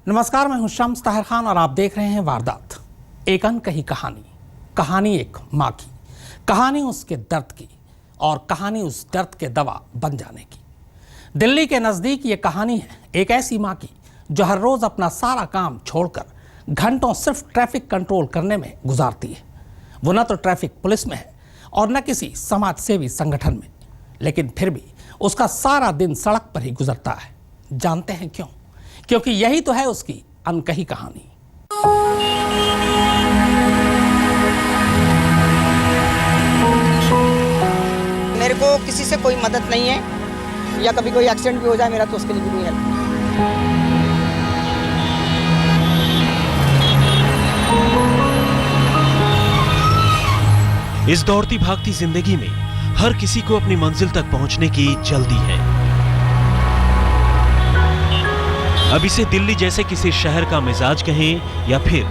नमस्कार, मैं हूं शम्स ताहिर खान और आप देख रहे हैं वारदात। एक अनकही कहानी, कहानी एक माँ की, कहानी उसके दर्द की और कहानी उस दर्द के दवा बन जाने की। दिल्ली के नज़दीक ये कहानी है एक ऐसी माँ की जो हर रोज़ अपना सारा काम छोड़कर घंटों सिर्फ ट्रैफिक कंट्रोल करने में गुजारती है। वो न तो ट्रैफिक पुलिस में है और न किसी समाज सेवी संगठन में, लेकिन फिर भी उसका सारा दिन सड़क पर ही गुजरता है। जानते हैं क्यों? क्योंकि यही तो है उसकी अनकही कहानी। मेरे को किसी से कोई मदद नहीं है, या कभी कोई एक्सीडेंट भी हो जाए मेरा तो उसके लिए भी कोई हेल्प नहीं। इस दौड़ती भागती जिंदगी में हर किसी को अपनी मंजिल तक पहुंचने की जल्दी है। अब इसे दिल्ली जैसे किसी शहर का मिजाज कहें या फिर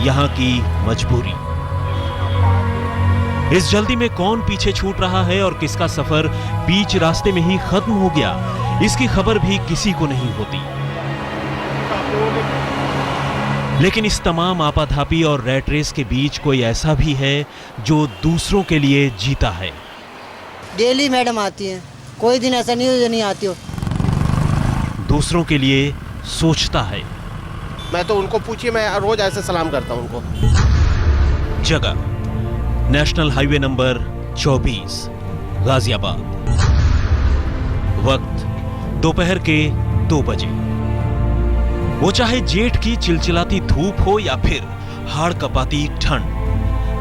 यहाँ की मजबूरी। इस जल्दी में कौन पीछे छूट रहा है और किसका सफर बीच रास्ते में ही खत्म हो गया, इसकी खबर भी किसी को नहीं होती। लेकिन इस तमाम आपाधापी और रैट रेस के बीच कोई ऐसा भी है जो दूसरों के लिए जीता है। डेली मैडम आती हैं, कोई दिन ऐसा नहीं हो जो नहीं आती हो। दूसरों के लिए सोचता है। मैं तो उनको पूछिए, मैं रोज ऐसे सलाम करता हूं उनको। जगह नेशनल हाईवे नंबर 24, गाजियाबाद। वक्त दोपहर के 2 बजे। वो चाहे जेठ की चिलचिलाती धूप हो या फिर हाड़ कपाती ठंड,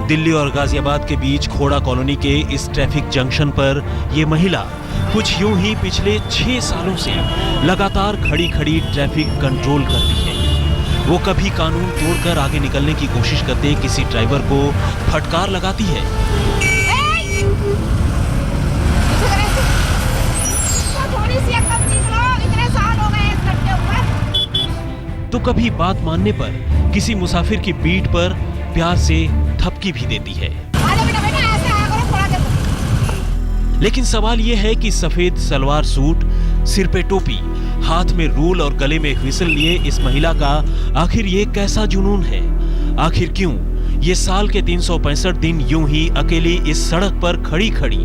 दिल्ली और गाजियाबाद के बीच खोड़ा कॉलोनी के इस ट्रैफिक जंक्शन पर यह महिला कुछ यूं ही पिछले 6 सालों से लगातार खड़ी खड़ी ट्रैफिक कंट्रोल करती है। वो कभी कानून तोड़कर आगे निकलने की कोशिश करते किसी ड्राइवर को फटकार लगाती है, तो कभी बात मानने पर किसी मुसाफिर की पीठ पर प्यार से थपकी भी देती है। लेकिन सवाल यह है कि सफेद सलवार सूट, सिर पे टोपी, हाथ में रूल और गले में व्हिसल लिए इस महिला का आखिर ये कैसा जुनून है? आखिर क्यों ये साल के 365 दिन यूं ही अकेली इस सड़क पर खड़ी खड़ी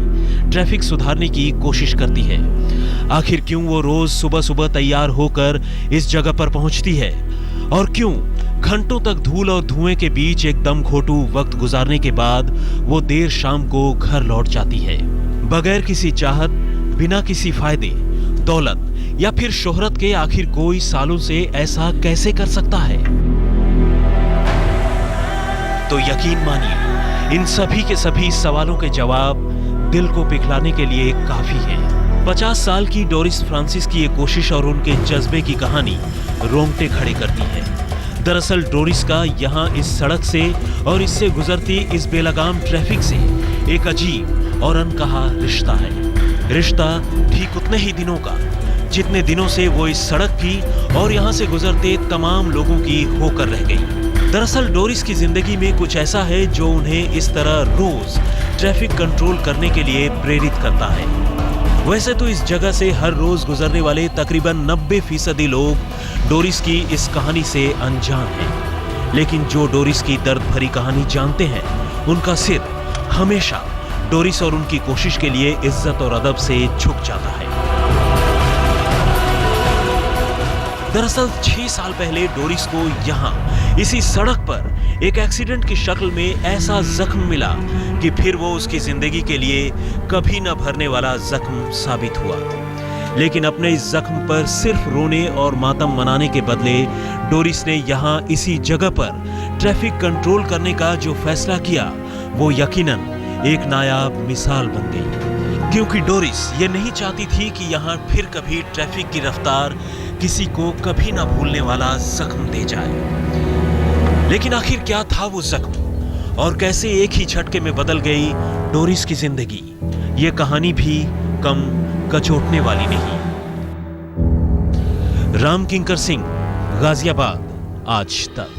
ट्रैफिक सुधारने की कोशिश करती है? आखिर क्यों वो रोज सुबह सुबह तैयार होकर इस जगह पर पहुंचती है? और क्यों घंटों तक धूल और धुएं के बीच एक दम घोटू वक्त गुजारने के बाद वो देर शाम को घर लौट जाती है, बगैर किसी चाहत, बिना किसी फायदे, दौलत या फिर शोहरत के? आखिर कोई सालों से ऐसा कैसे कर सकता है? तो यकीन मानिए, इन सभी के सभी सवालों के जवाब दिल को पिघलाने के लिए काफी है। 50 साल की डोरिस फ्रांसिस की ये कोशिश और उनके जज्बे की कहानी रोंगटे खड़े करती है। दरअसल डोरिस का यहाँ इस सड़क से और इससे गुजरती इस बेलगाम ट्रैफिक से एक अजीब और अनकहा रिश्ता है। रिश्ता ठीक उतने ही दिनों का जितने दिनों से वो इस सड़क की और यहाँ से गुजरते तमाम लोगों की होकर रह गई। दरअसल डोरिस की जिंदगी में कुछ ऐसा है जो उन्हें इस तरह रोज ट्रैफिक कंट्रोल करने के लिए प्रेरित करता है। वैसे तो इस जगह से हर रोज गुजरने वाले तकरीबन 90% लोग डोरिस की इस कहानी से अनजान हैं। लेकिन जो डोरिस की दर्द भरी कहानी जानते हैं, उनका सिर हमेशा डोरिस और उनकी कोशिश के लिए इज्जत और अदब से झुक जाता है। दरअसल 6 साल पहले डोरिस को यहाँ इसी सड़क पर एक एक्सीडेंट की शक्ल में ऐसा जख्म मिला कि फिर वो उसकी जिंदगी के लिए कभी न भरने वाला जख्म साबित हुआ। लेकिन अपने इस जख्म पर सिर्फ रोने और मातम मनाने के बदले डोरिस ने यहाँ इसी जगह पर ट्रैफिक कंट्रोल करने का जो फैसला किया, वो यकीनन एक नायाब मिसाल बन गई। क्योंकि डोरिस ये नहीं चाहती थी कि यहाँ फिर कभी ट्रैफिक की रफ्तार किसी को कभी ना भूलने वाला जख्म दे जाए। लेकिन आखिर क्या था वो जख्म और कैसे एक ही झटके में बदल गई डोरिस की जिंदगी? ये कहानी भी कम कचोटने वाली नहीं। राम किंकर सिंह, गाजियाबाद, आज तक।